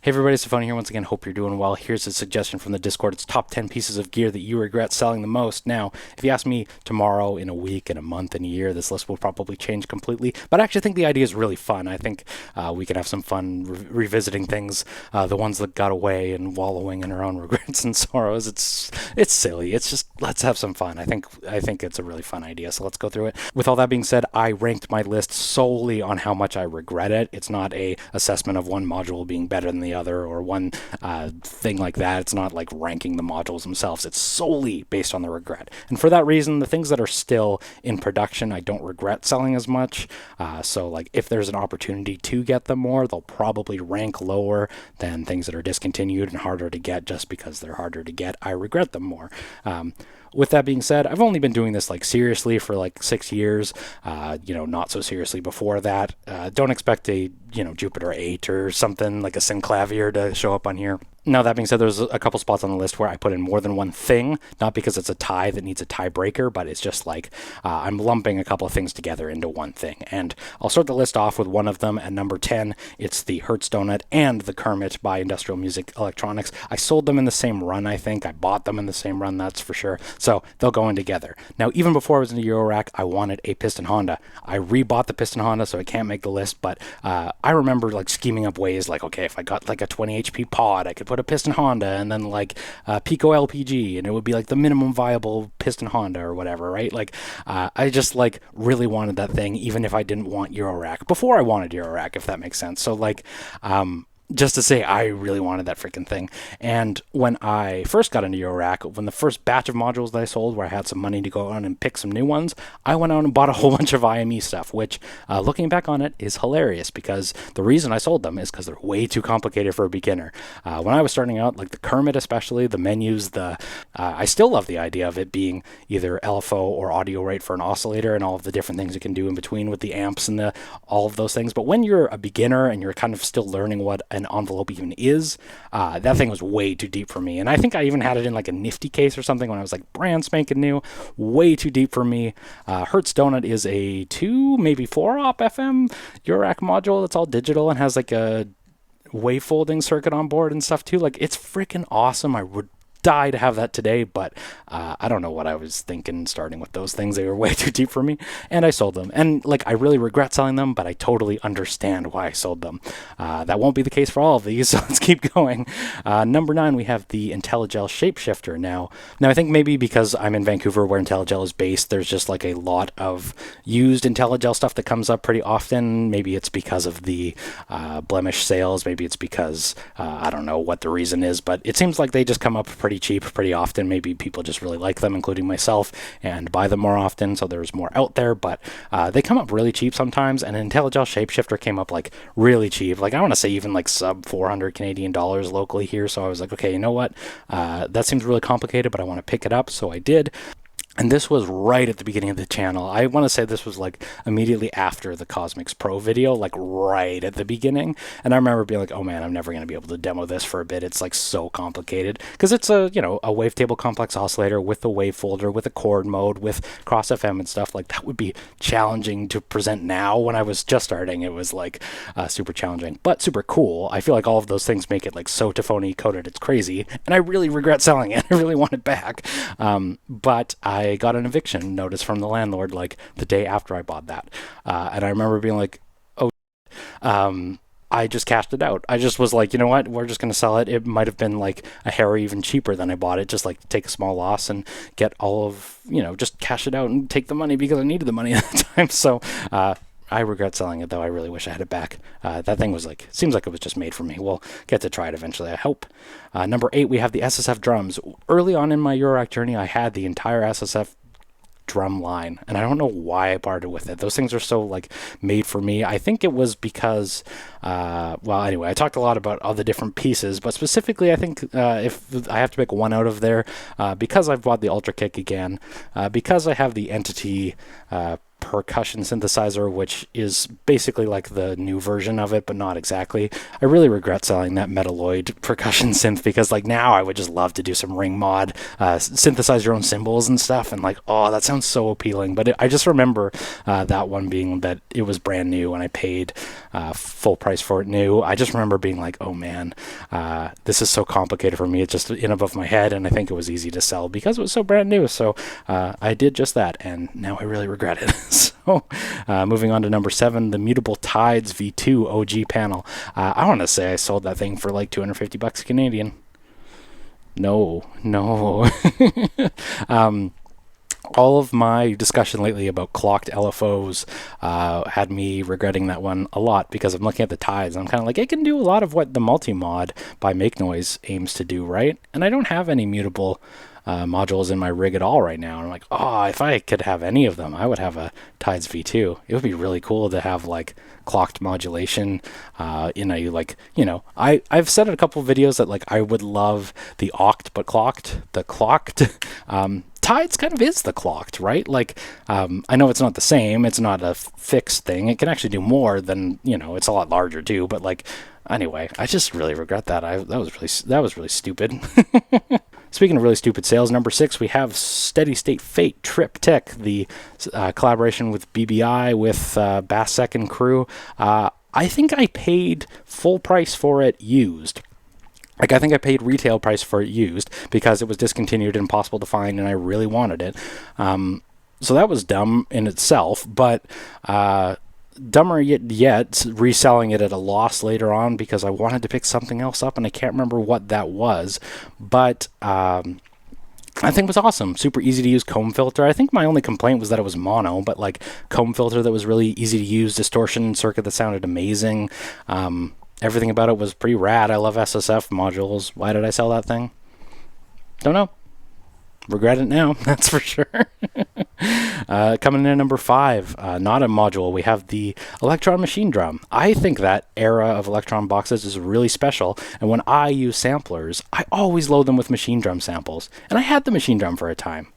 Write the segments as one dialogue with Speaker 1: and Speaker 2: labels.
Speaker 1: Hey everybody, it's tafony here once again. Hope you're doing well. Here's a suggestion from the Discord. It's top 10 pieces of gear that you regret selling the most. Now, if you ask me tomorrow, in a week, in a month, in a year, this list will probably change completely. But I actually think the idea is really fun. I think we can have some fun revisiting things, the ones that got away and wallowing in our own regrets and sorrows. It's silly. It's just, let's have some fun. I think it's a really fun idea. So let's go through it. With all that being said, I ranked my list solely on how much I regret it. It's not a assessment of one module being better than the other or one thing like that. It's not like ranking the modules themselves. It's solely based on the regret. And for that reason, the things that are still in production, I don't regret selling as much. So like if there's an opportunity to get them more, they'll probably rank lower than things that are discontinued and harder to get just because they're harder to get. I regret them more. With that being said, I've only been doing this like seriously for like 6 years, not so seriously before that. Don't expect a, Jupiter 8 or something like a synclavier to show up on here. Now, that being said, there's a couple spots on the list where I put in more than one thing, not because it's a tie that needs a tiebreaker, but it's just like I'm lumping a couple of things together into one thing. And I'll start the list off with one of them. At number 10, it's the Hertz donut and the Kermit by Industrial Music Electronics. I sold them in the same run, I think. I bought them in the same run, that's for sure. So they'll go in together. Now, even before I was in the eurorack, I wanted a piston Honda. I rebought the piston Honda, so I can't make the list, but I remember like scheming up ways like, okay, if I got like a 20 HP pod, I could put a piston Honda and then like Pico LPG, and it would be like the minimum viable piston Honda or whatever, right? Like I just like really wanted that thing, even if I didn't want eurorack before I wanted eurorack, if that makes sense. So like just to say, I really wanted that freaking thing. And when I first got into eurorack, when the first batch of modules that I sold, where I had some money to go on and pick some new ones, I went out and bought a whole bunch of IME stuff, which looking back on it is hilarious, because the reason I sold them is because they're way too complicated for a beginner. When I was starting out, like the Kermit especially, the menus, I still love the idea of it being either LFO or audio rate for an oscillator and all of the different things you can do in between with the amps and all of those things. But when you're a beginner and you're kind of still learning what an envelope even is, that thing was way too deep for me. And I think I even had it in like a nifty case or something when I was like brand spanking new. Way too deep for me. Hertz donut is a 2 maybe 4 op FM eurorack module that's all digital and has like a wave folding circuit on board and stuff too. Like, it's freaking awesome. I would die to have that today, but I don't know what I was thinking starting with those things. They were way too deep for me, and I sold them. And like, I really regret selling them, but I totally understand why I sold them. That won't be the case for all of these, so let's keep going. Number 9, we have the Intelligel Shapeshifter. Now I think maybe because I'm in Vancouver where Intelligel is based, there's just like a lot of used Intelligel stuff that comes up pretty often. Maybe it's because of the blemish sales. Maybe it's because I don't know what the reason is, but it seems like they just come up pretty cheap pretty often. Maybe people just really like them, including myself, and buy them more often, so there's more out there, but they come up really cheap sometimes. And Intelligel Shapeshifter came up like really cheap, like I want to say even like sub 400 Canadian dollars locally here. So I was like, okay, you know what, that seems really complicated, but I want to pick it up, so I did. And this was right at the beginning of the channel. I want to say this was like immediately after the Cosmix Pro video, like right at the beginning. And I remember being like, oh man, I'm never going to be able to demo this for a bit. It's like so complicated, because it's a wavetable complex oscillator with a wave folder, with a chord mode, with cross FM and stuff. Like, that would be challenging to present now. When I was just starting, it was like super challenging, but super cool. I feel like all of those things make it like so tafony coded, it's crazy. And I really regret selling it. I really want it back. But I got an eviction notice from the landlord like the day after I bought that. And I remember being like, oh, I just cashed it out. I just was like, you know what, we're just going to sell it. It might have been like a hair or even cheaper than I bought it. Just like take a small loss and get all of, just cash it out and take the money because I needed the money at the time. So, I regret selling it, though. I really wish I had it back. That thing was like, seems like it was just made for me. We'll get to try it eventually, I hope. Number 8, we have the SSF drums. Early on in my eurorack journey, I had the entire SSF drum line, and I don't know why I parted with it. Those things are so like made for me. I think it was because anyway, I talked a lot about all the different pieces, but specifically I think if I have to pick one out of there, because I've bought the Ultra Kick again, because I have the Entity Percussion synthesizer, which is basically like the new version of it, but not exactly. I really regret selling that Metalloid percussion synth, because like now I would just love to do some ring mod, synthesize your own cymbals and stuff, and like, oh, that sounds so appealing. But I just remember that one being that it was brand new and I paid full price for it new. I just remember being like, oh man, this is so complicated for me. It's just in above my head, and I think it was easy to sell because it was so brand new. So I did just that, and now I really regret it. So moving on to number 7, the Mutable Tides V2 OG panel. I want to say I sold that thing for like $250 Canadian. No. All of my discussion lately about clocked LFOs had me regretting that one a lot, because I'm looking at the Tides and I'm kind of like, it can do a lot of what the multi-mod by Make Noise aims to do, right? And I don't have any mutable modules in my rig at all right now. And I'm like, oh, if I could have any of them, I would have a Tides V2. It would be really cool to have like clocked modulation in a, like, you know, I've said in a couple of videos that like I would love the oct but clocked. The clocked Tides kind of is the clocked, right? Like, I know it's not the same. It's not a fixed thing. It can actually do more than, you know, it's a lot larger too. But like, anyway, I just really regret that. That was really stupid. Speaking of really stupid sales, number 6, we have Steady State Fate tryptech, the collaboration with BBI with Bassek and crew. I think I paid full price for it used. Like, I think I paid retail price for it used because it was discontinued and impossible to find, and I really wanted it. So that was dumb in itself, but dumber yet, reselling it at a loss later on because I wanted to pick something else up, and I can't remember what that was. But I think it was awesome. Super easy to use comb filter. I think my only complaint was that it was mono, but like comb filter that was really easy to use, distortion circuit that sounded amazing. Everything about it was pretty rad. I love SSF modules. Why did I sell that thing? Don't know. Regret it now, that's for sure. Coming in at number 5, not a module, we have the Electron machinedrum. I think that era of Electron boxes is really special, and when I use samplers, I always load them with machinedrum samples, and I had the machinedrum for a time.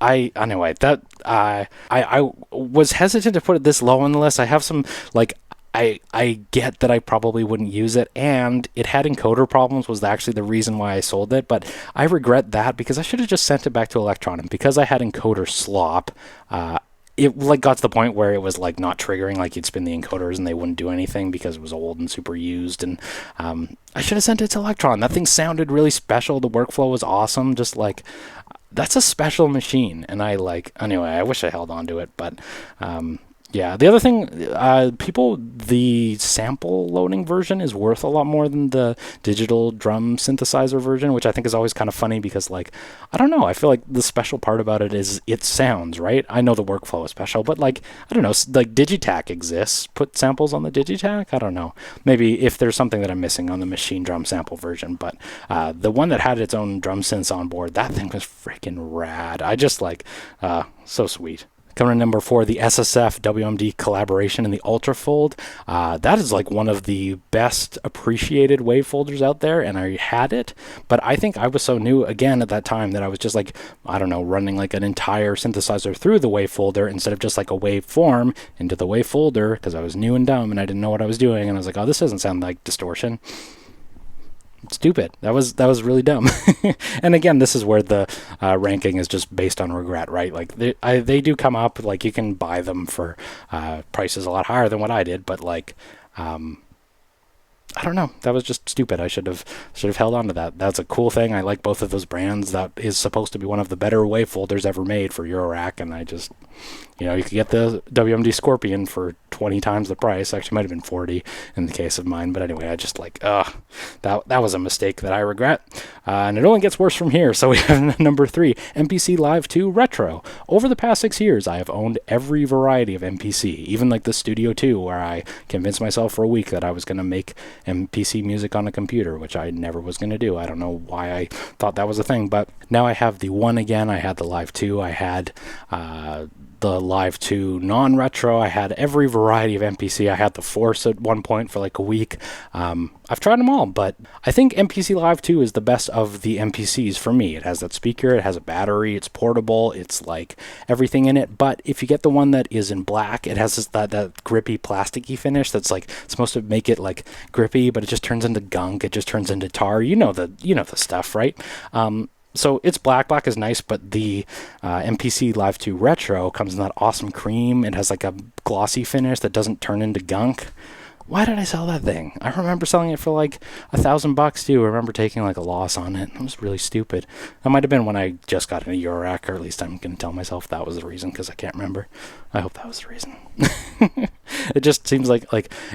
Speaker 1: Anyway, that I was hesitant to put it this low on the list. I have some, like, I get that I probably wouldn't use it, and it had encoder problems was actually the reason why I sold it, but I regret that because I should have just sent it back to Electron, and because I had encoder slop, it like got to the point where it was like not triggering, like you'd spin the encoders and they wouldn't do anything because it was old and super used, and I should have sent it to Electron. That thing sounded really special, the workflow was awesome, just like, that's a special machine, and anyway, I wish I held on to it, but yeah, the other thing, the sample loading version is worth a lot more than the digital drum synthesizer version, which I think is always kind of funny because, like, I don't know, I feel like the special part about it is it sounds, right? I know the workflow is special, but, like, I don't know, like, Digitac exists. Put samples on the Digitac? I don't know. Maybe if there's something that I'm missing on the machinedrum sample version, but the one that had its own drum synths on board, that thing was freaking rad. I just, like, so sweet. Coming in number 4, the SSFWMD collaboration in the Ultrafold. That is like one of the best appreciated wave folders out there, and I had it, but I think I was so new again at that time that I was just like, I don't know, running like an entire synthesizer through the wave folder instead of just like a waveform into the wave folder because I was new and dumb and I didn't know what I was doing, and I was like, oh, this doesn't sound like distortion. Stupid. That was really dumb. And again, this is where the ranking is just based on regret, right? Like they do come up, like you can buy them for prices a lot higher than what I did, but like I don't know. That was just stupid. I should have held on to that. That's a cool thing. I like both of those brands. That is supposed to be one of the better wave folders ever made for Eurorack, and I just, you know, you could get the WMD Scorpion for 20 times the price. Actually, might have been 40 in the case of mine. But anyway, I just like, that was a mistake that I regret. And it only gets worse from here. So we have number 3, MPC Live 2 Retro. Over the past 6 years, I have owned every variety of MPC, even like the Studio 2, where I convinced myself for a week that I was going to make MPC music on a computer, which I never was going to do. I don't know why I thought that was a thing, but now I have the 1 again. I had the Live 2. I had the Live 2 non-retro. I had every variety of MPC. I had the Force at one point for like a week. I've tried them all, but I think MPC Live 2 is the best of the MPCs for me. It has that speaker, it has a battery, it's portable, it's like everything in it. But if you get the one that is in black, it has that grippy plasticky finish that's like supposed to make it like grippy, but it just turns into gunk, it just turns into tar. You know the stuff, right? So it's black. Black is nice, but the MPC Live 2 Retro comes in that awesome cream. It has like a glossy finish that doesn't turn into gunk. Why did I sell that thing? I remember selling it for like $1,000 too. I remember taking like a loss on it. It was really stupid. That might have been when I just got in a eurorack, or at least I'm going to tell myself that was the reason, because I can't remember. I hope that was the reason. It just seems like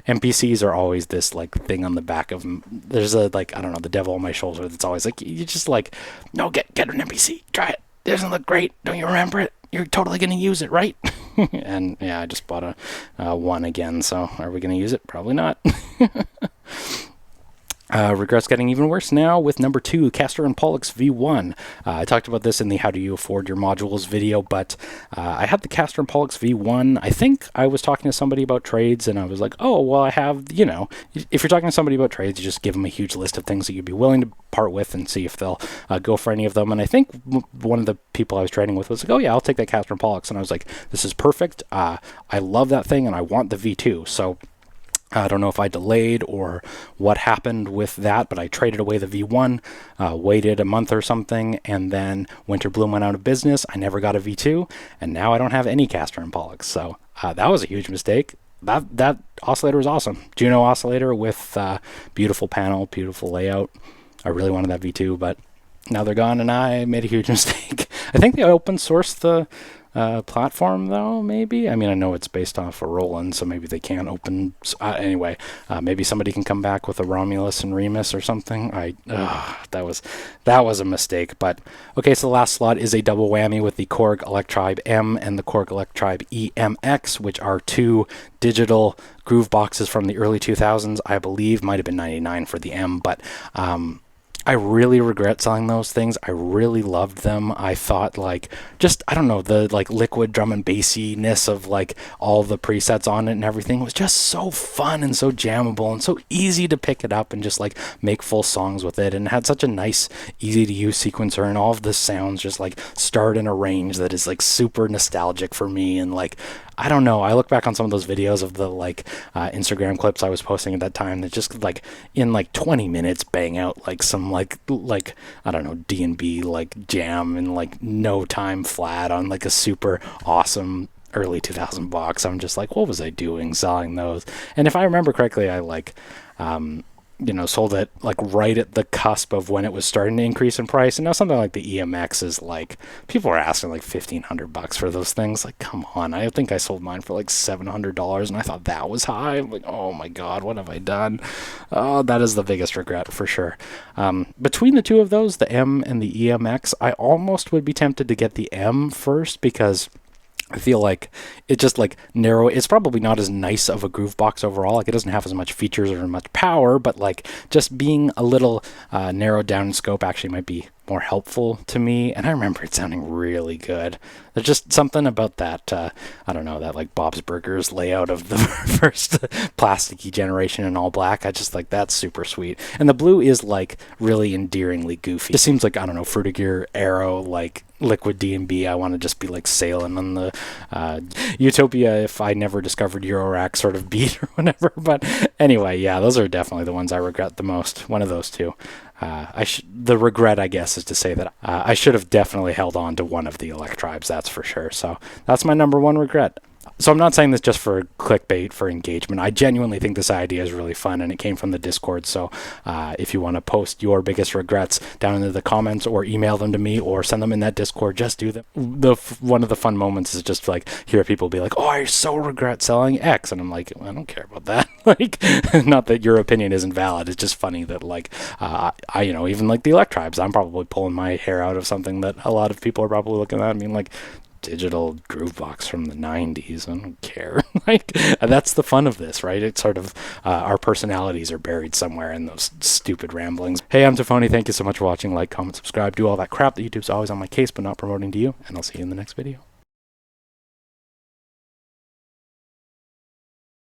Speaker 1: MPCs are always this like thing on the back of them. There's a like, I don't know, the devil on my shoulder that's always like, you just like, no, get an MPC, try it. It doesn't look great. Don't you remember it? You're totally going to use it, right? And yeah, I just bought a one again. So are we going to use it? Probably not. Regrets getting even worse now with number 2, Castor and Pullox V1. I talked about this in the How Do You Afford Your Modules video, but I had the Castor and Pullox V1. I think I was talking to somebody about trades, and I was like, oh, well, I have, you know, if you're talking to somebody about trades, you just give them a huge list of things that you'd be willing to part with and see if they'll go for any of them. And I think one of the people I was trading with was like, oh, yeah, I'll take that Castor and Pullox. And I was like, this is perfect. I love that thing, and I want the V2. So I don't know if I delayed or what happened with that, but I traded away the V1, waited a month or something, and then Winterbloom went out of business. I never got a V2, and now I don't have any Castor and Pullox. So that was a huge mistake. That oscillator was awesome. Juno oscillator with beautiful panel, beautiful layout. I really wanted that V2, but now they're gone, and I made a huge mistake. I think they open sourced the platform, though, maybe. I mean, I know it's based off of Roland, so maybe they can't open. Anyway, maybe somebody can come back with a Romulus and Remus or something. That was a mistake. But okay, so the last slot is a double whammy with the Korg Electribe M and the Korg Electribe EMX, which are 2 digital groove boxes from the early 2000s. I believe might have been 99 for the M, but I really regret selling those things. I really loved them. I thought like, just, I don't know, the like liquid drum and bassiness of like all the presets on it and everything was just so fun and so jammable and so easy to pick it up and just like make full songs with it, and had such a nice, easy to use sequencer, and all of the sounds just like start in a range that is like super nostalgic for me. And like, I don't know, I look back on some of those videos of the like Instagram clips I was posting at that time that just like in like 20 minutes bang out like some like I don't know, D&B like jam in like no time flat on like a super awesome early 2000 box. I'm just like, what was I doing selling those? And if I remember correctly, I like sold it like right at the cusp of when it was starting to increase in price. And now something like the EMX is like, people are asking like $1,500 for those things. Like, come on. I think I sold mine for like $700, and I thought that was high. I'm like, oh my God, what have I done? Oh, that is the biggest regret for sure. Between the two of those, the M and the EMX, I almost would be tempted to get the M first, because I feel like it just like narrow. It's probably not as nice of a groove box overall. Like, it doesn't have as much features or much power, but like just being a little narrowed down in scope actually might be more helpful to me. And I remember it sounding really good. There's just something about that, I don't know, that like Bob's Burgers layout of the first plasticky generation in all black. I just like, that's super sweet. And the blue is like really endearingly goofy. It just seems like, I don't know, Frutiger Aero, like liquid D&B. I want to just be like sailing on the Utopia if I never discovered Eurorack sort of beat or whatever. But anyway, yeah, those are definitely the ones I regret the most. One of those two. The regret, I guess, is to say that I should have definitely held on to one of the Electribes, that's for sure. So that's my number one regret. So I'm not saying this just for clickbait, for engagement. I genuinely think this idea is really fun, and it came from the Discord. So if you want to post your biggest regrets down into the comments, or email them to me, or send them in that Discord, just do them. One of the fun moments is just like hear people be like, oh, I so regret selling X. And I'm like, I don't care about that. Like, not that your opinion isn't valid. It's just funny that like, even like the Electribes, I'm probably pulling my hair out of something that a lot of people are probably looking at. I mean, like, digital groove box from the 90s. I don't care. Like, that's the fun of this, right? It's sort of our personalities are buried somewhere in those stupid ramblings. Hey, I'm Tafony. Thank you so much for watching. Like, comment, subscribe, do all that crap that YouTube's always on my case but not promoting to you, and I'll see you in the next video.